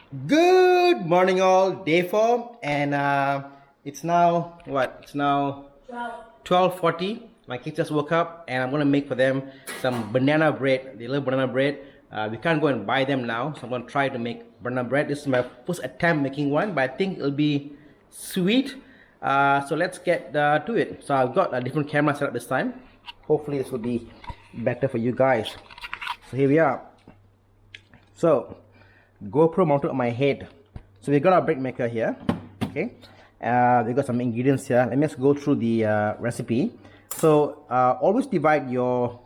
Good morning, all. Day 4, and it's now what? It's now 12:40. My kids just woke up, and I'm gonna make for them some banana bread. They love banana bread. We can't go and buy them now, so I'm gonna try to make banana bread. This is my first attempt making one, but I think it'll be sweet. So let's get to it. So I've got a different camera set up this time. Hopefully, this will be better for you guys. So here we are. So GoPro mounted on my head. So we got our bread maker here. Okay, we got some ingredients here. Let me just go through the recipe. So always divide your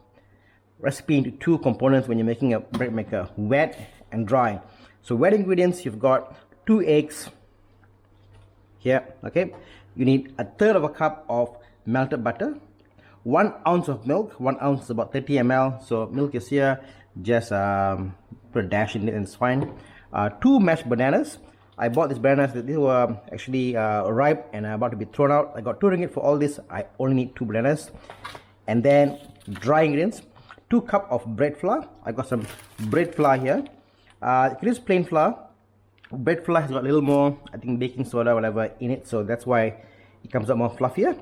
recipe into two components when you're making a bread maker: wet and dry. So wet ingredients, you've got 2 eggs here. Okay, you need a third of a cup of melted butter, 1 ounce of milk. 1 ounce is about 30 ml. So milk is here. Just put a dash in it and it's fine. 2 mashed bananas. I bought these bananas. These were actually ripe and about to be thrown out. I got 2 ringgit for all this. I only need 2 bananas. And then dry ingredients: 2 cup of bread flour. I got some bread flour here. If it is plain flour, bread flour has got a little more, I think, baking soda, whatever, in it. So that's why it comes out more fluffier.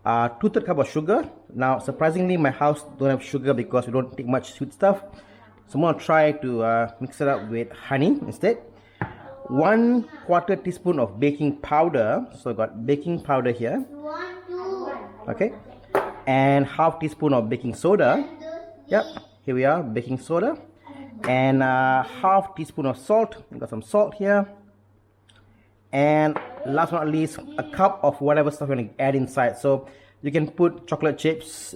2/3 cup of sugar. Now, surprisingly, my house don't have sugar because we don't take much sweet stuff. So I'm going to try to mix it up with honey instead. 1/4 teaspoon of baking powder. So I got baking powder here. Okay. And half teaspoon of baking soda. Yep, here we are, baking soda. And half teaspoon of salt. I got some salt here. And last but not least, a cup of whatever stuff you're going to add inside. So you can put chocolate chips,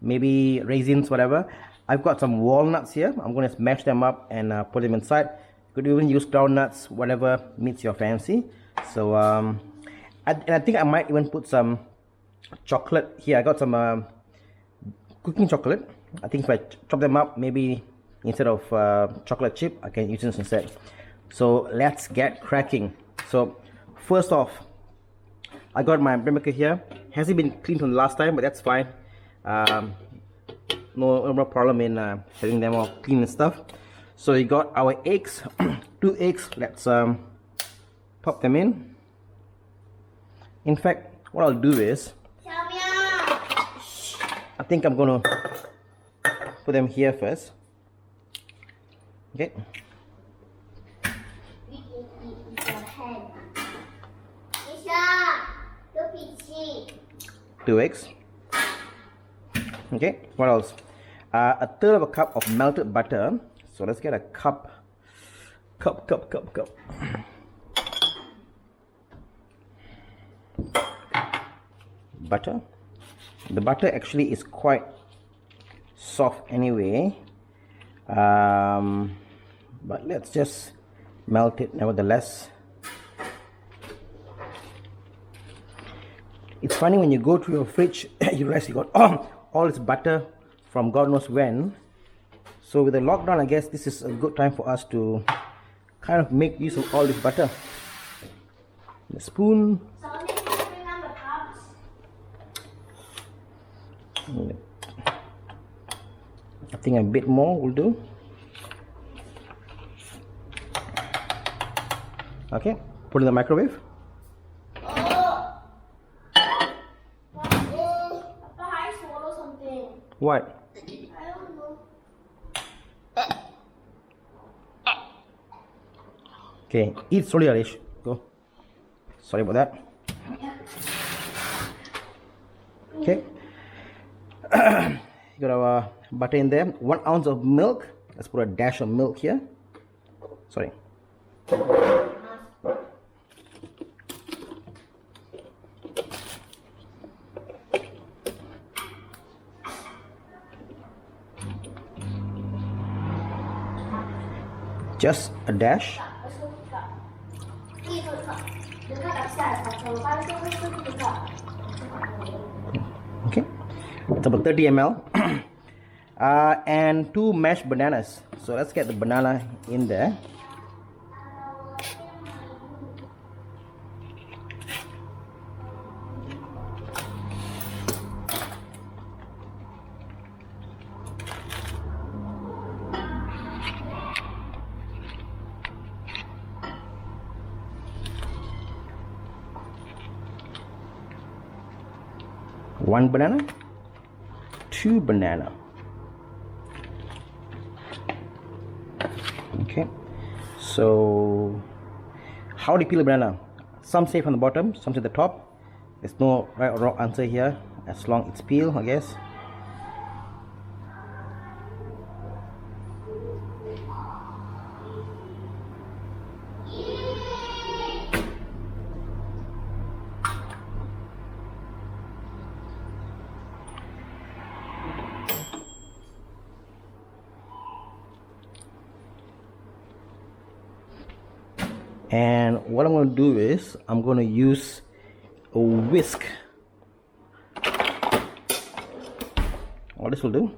maybe raisins, whatever. I've got some walnuts here. I'm going to smash them up and put them inside. You could even use groundnuts, whatever meets your fancy. So and I think I might even put some chocolate here. I got some cooking chocolate. I think if I chop them up, maybe instead of chocolate chip, I can use this instead. So let's get cracking. So first off, I got my bread maker here. Hasn't been cleaned from the last time, but that's fine. No problem in having them all clean and stuff. So we got our eggs, 2 eggs. Let's pop them in. In fact, what I'll do is, I think I'm gonna put them here first. Okay. 2 eggs. Okay, what else? A third of a cup of melted butter. So let's get a cup. Butter. The butter actually is quite soft anyway. But let's just melt it nevertheless. It's funny when you go to your fridge, you realize you got all this butter from God knows when. So with the lockdown, I guess this is a good time for us to kind of make use of all this butter. The spoon. I think a bit more will do. Okay, put in the microwave. What? I don't know. Okay, eat slowly, Aurizn. Go. Sorry about that. Okay. You got our butter in there. 1 ounce of milk. Let's put a dash of milk here. Sorry. Just a dash. Okay, it's about 30 ml. And 2 mashed bananas. So let's get the banana in there. 1 banana, 2 banana. Okay, so how do you peel a banana? Some say from the bottom, some say the top. There's no right or wrong answer here, as long as it's peeled, I guess. And what I'm going to do is I'm going to use a whisk. Well, this will do.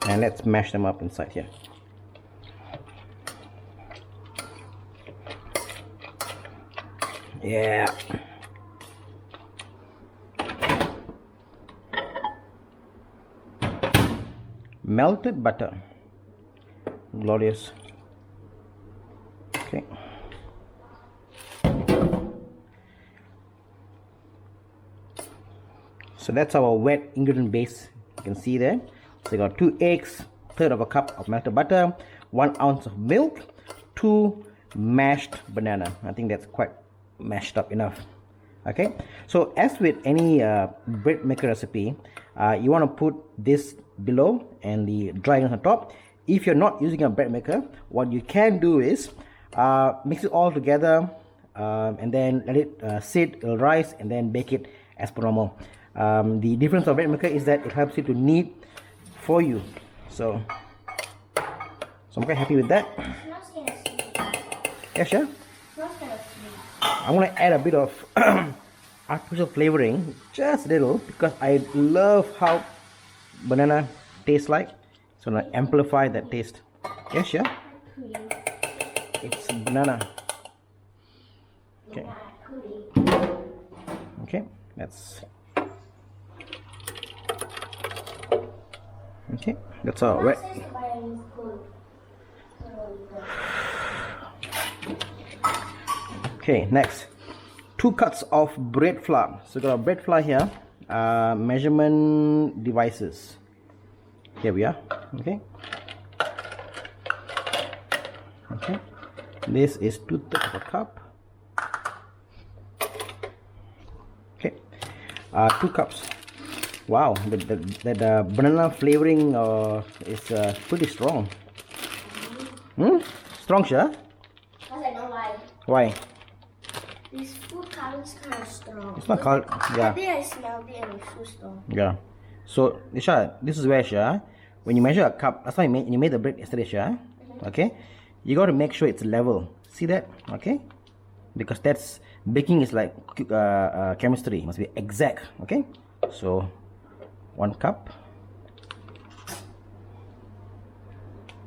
And let's mash them up inside here. Yeah. Melted butter. Glorious. Okay. So that's our wet ingredient base. You can see there. So we got 2 eggs, 1/3 of a cup of melted butter, 1 ounce of milk, 2 mashed banana. I think that's quite mashed up enough. Okay. So as with any bread maker recipe, you want to put this below and the dry ingredients on top. If you're not using a bread maker, what you can do is mix it all together and then let it sit, it'll rise, and then bake it as per normal. The difference of bread maker is that it helps you to knead for you. So I'm quite happy with that. Yeah, sure. I'm gonna add a bit of artificial flavoring, just a little, because I love how banana tastes like. So I'm gonna amplify that taste. Yes, yeah. It's banana. Okay. Okay. That's all right. Okay. Next, 2 cups of bread flour. So we got our bread flour here. Measurement devices. Here we are. Okay. This is 2/3 of a cup. Okay. 2 cups. Wow, that banana flavoring is pretty strong. Strong, sure? Because I know why. Why? This food color is kind of strong. It's not called. Yeah. I think I smelled it and it's so strong. Yeah. So, Isha, this is where, Isha, when you measure a cup, that's why you made the bread yesterday, Isha. Okay? You got to make sure it's level. See that? Okay? Because that's, baking is like chemistry. It must be exact. Okay? So, 1 cup.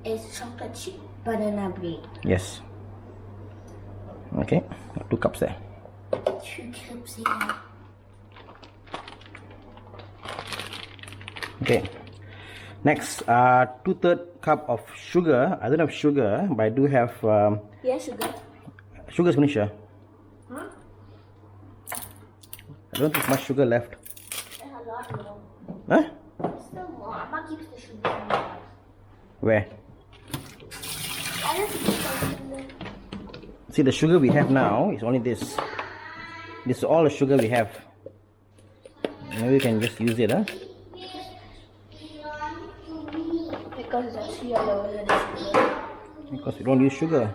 It's chocolate chip banana bread. Yes. Okay. 2 cups there. 2 cups here. Okay. Next, 2/3 cup of sugar. I don't have sugar, but I do have. Yeah, sugar. Sugar's finished. Huh? I don't think much sugar left. There's a lot more. Huh? There's still more. Mama keeps the sugar in the house. Where? I just keep something. See, the sugar we have now is only this. This is all the sugar we have. Maybe we can just use it, huh? Because it's actually lower than the sugar. Because we don't use sugar.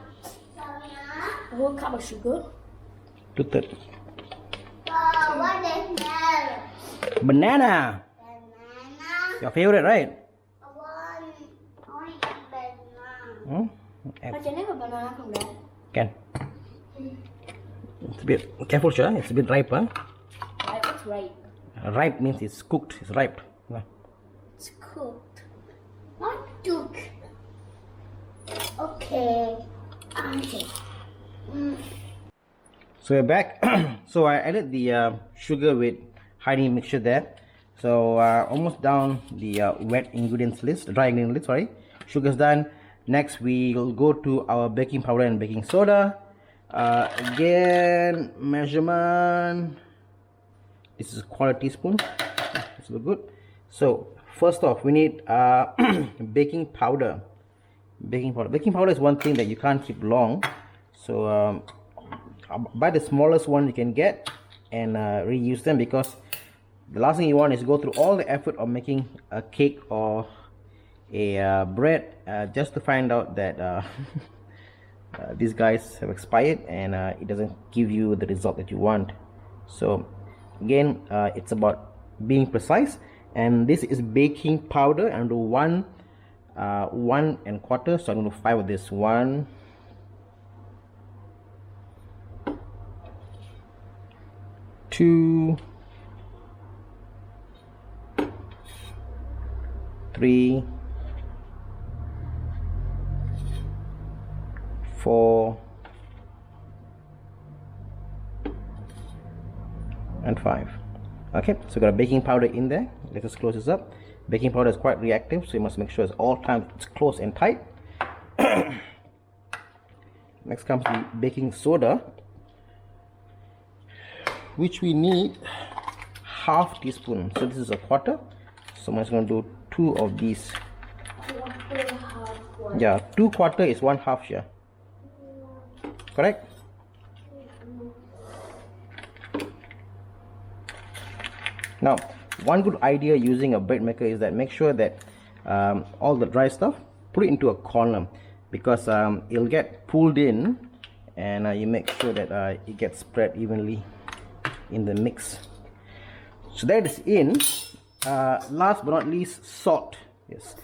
A whole cup of sugar. 2/3. What is that? Banana. Banana. Your favorite, right? I want banana. Hmm? But you never banana from there. Can. It's a bit careful, sure. It's a bit ripe, huh? Right, it's ripe. Ripe means it's cooked. It's ripe. Yeah. It's cooked. Not cooked. Okay. Okay. So we're back. So I added the sugar with honey mixture there. So almost down the wet ingredients list, dry ingredients list, sorry. Sugar's done. Next we will go to our baking powder and baking soda. Again, measurement. This is a quarter teaspoon. This looks good. So first off, we need baking powder. Baking powder is one thing that you can't keep long. So buy the smallest one you can get and reuse them, because the last thing you want is to go through all the effort of making a cake or a bread just to find out that these guys have expired and it doesn't give you the result that you want. So again, it's about being precise, and this is baking powder. And do 1 1/4, so I'm going to do 5 of this. 1, 2, 3, 4, and 5. Okay, so we got a baking powder in there. Let us close this up. Baking powder is quite reactive, so you must make sure it's all time it's close and tight. Next comes the baking soda, which we need 1/2 teaspoon. So this is a quarter, so I'm just going to do 2 of these. Yeah, 2/4 is 1/2 here. Correct? Now, one good idea using a bread maker is that make sure that all the dry stuff, put it into a corner, because it'll get pulled in, and you make sure that it gets spread evenly in the mix. So that is in. Last but not least, salt. Yes.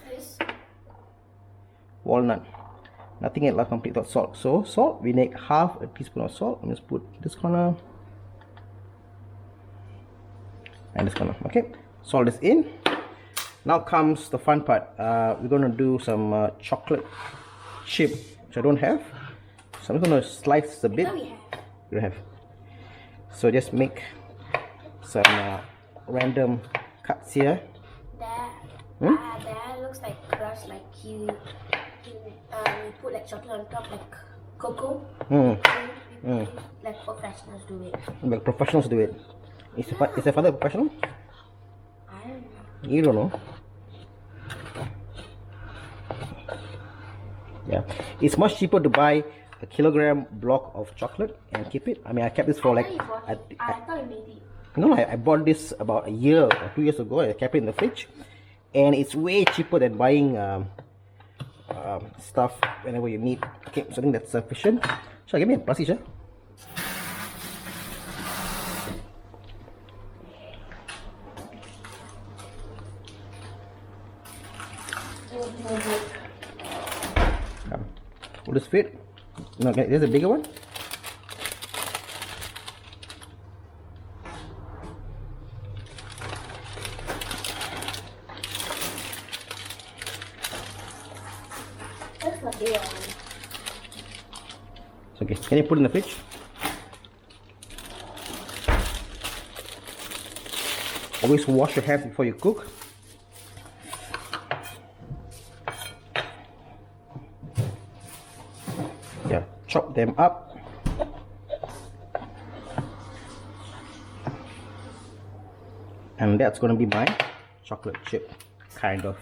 Walnut. Nothing else complete without salt. So salt, we make 1/2 teaspoon of salt. Let's put this corner and this corner. Okay, salt is in. Now comes the fun part. We're going to do some chocolate chip, which I don't have, so I'm going to slice a bit. You don't have. So just make some random cuts here. That looks like crust, like you put like chocolate on top, like cocoa. Like professionals do it. Like professionals do it. Is your father a professional? I don't know. You don't know. Yeah, it's much cheaper to buy a kilogram block of chocolate and keep it. I mean, I kept this for like. I thought you made it. No, I bought this about a year or 2 years ago. I kept it in the fridge, and it's way cheaper than buying stuff whenever you need. Okay, so I think that's sufficient. So give me a plus each. Will this fit? No, okay, there's a bigger one. That's not big one. It's okay. Can you put it in the fridge? Always wash your hands before you cook. Yeah, chop them up. And that's going to be my chocolate chip, kind of.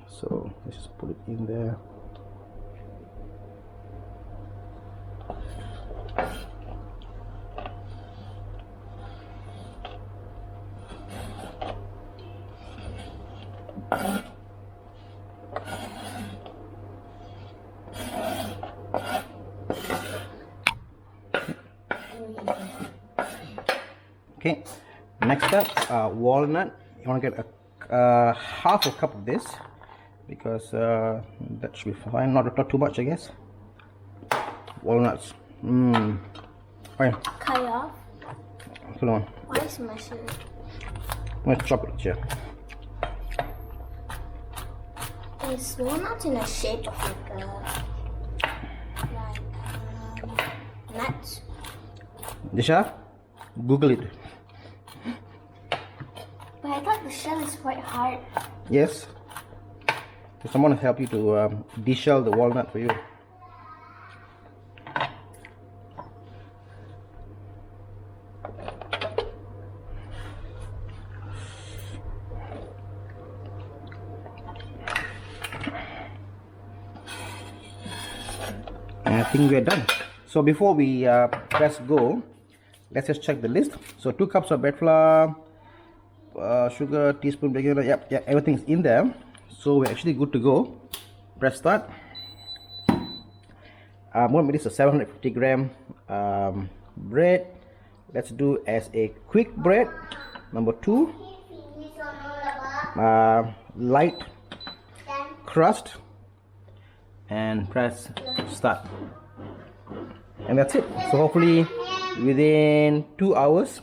So let's just put it in there. Okay, next up, walnut. You want to get a half a cup of this, because that should be fine. Not too much, I guess. Walnuts. Fine. Cut it off. Hold on. Why is my shit? I'm gonna chop it here. Is walnuts in the shape of nuts? Disha, Google it. But I thought the shell is quite hard. Yes. So someone has helped you to deshell the walnut for you. And I think we're done. So before we press go, let's just check the list. So 2 cups of bread flour, sugar, teaspoon baking soda. Yep, everything's in there. So we're actually good to go. Press start. I'm going to make this a 750 gram bread. Let's do as a quick bread. Number 2, light crust, and press start. And that's it. So hopefully within 2 hours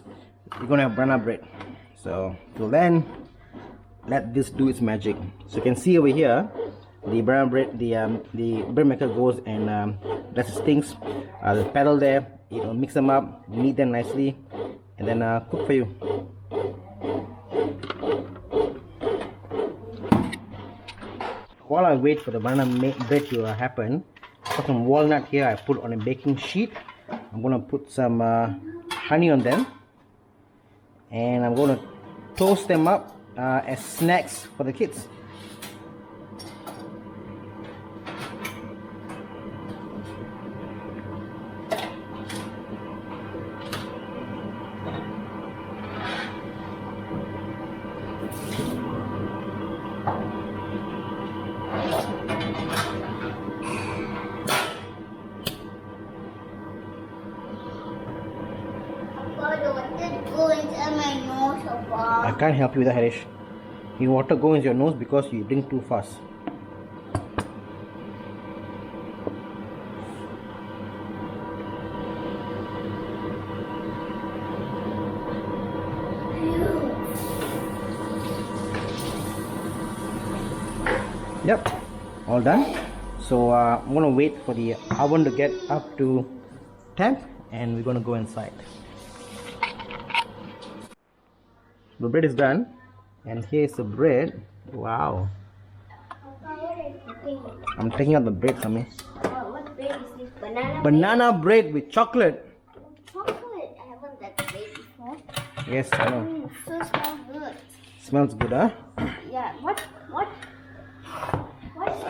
you're gonna have banana bread. So till then, let this do its magic. So you can see over here the banana bread, the bread maker goes and does its things. The paddle there, it will mix them up, knead them nicely, and then cook for you. While I wait for the banana bread to happen, I got some walnut here. I put on a baking sheet. I'm gonna put some honey on them, and I'm gonna toast them up as snacks for the kids. I can't help you with that, Harish. The water goes in your nose because you drink too fast. Yep, all done. So I'm gonna wait for the oven to get up to temp, and we're gonna go inside. The bread is done, and here's the bread. Wow. I'm taking out the bread, Sammy. What bread is this? Banana bread with chocolate. Chocolate? I haven't that bread before. Yes, I know. So smells good. Smells good, huh? Yeah. What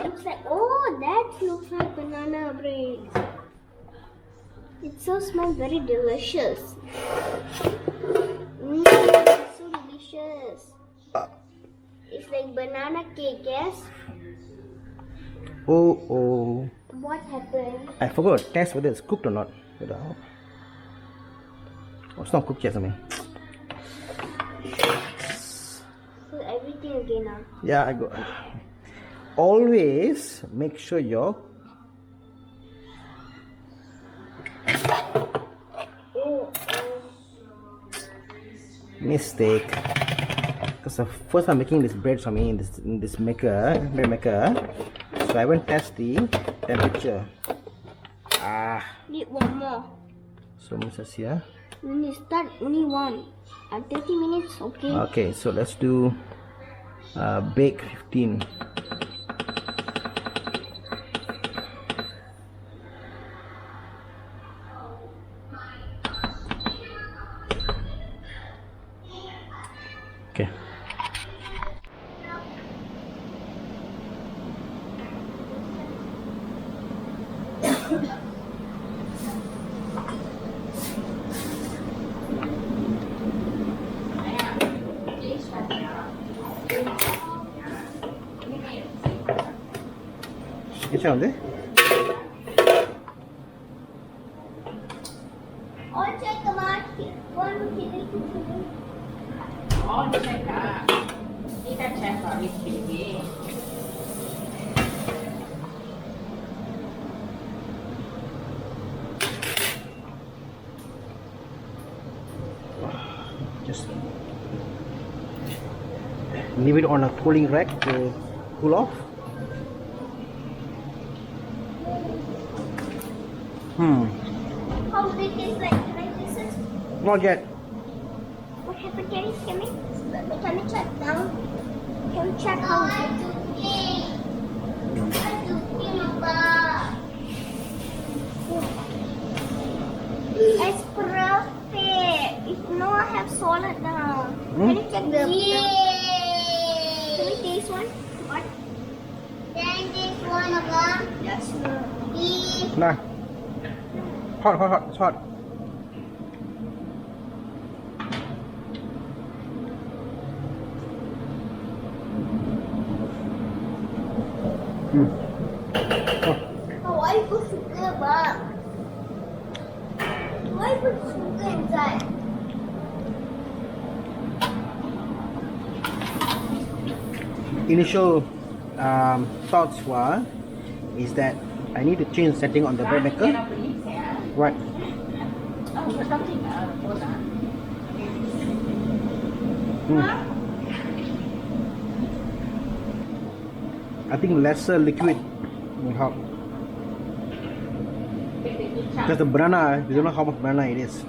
looks like? Oh, that looks like banana bread. It so smells very delicious. It's so delicious. It's like banana cake, yes? Oh. What happened? I forgot to test whether it's cooked or not. Oh, it's not cooked yet, Sammy. So everything again now. Yeah, I go. Always make sure you're mistake, because the first time making this bread for me in this bread maker, so I went test the temperature. Need one more. So Mrs. here. When you start only one. At 30 minutes, okay. Okay, so let's do bake 15. Okay. It's on there. I'll check the market. Just leave it on a cooling rack to cool off. How big is like this? Not yet. What happened, Daddy? Can we check now? Can we check how it's perfect. If no, I have solid now. Can you check the can we taste one? What? Can I taste one of them? Yes, no. Nah. Hot, hot, hot. It's hot. Why you put sugar, Mom? Why you put sugar inside? Initial thoughts were is that I need to change setting on the bread maker. Right. I think lesser liquid will help. Because the banana, you don't know how much banana it is.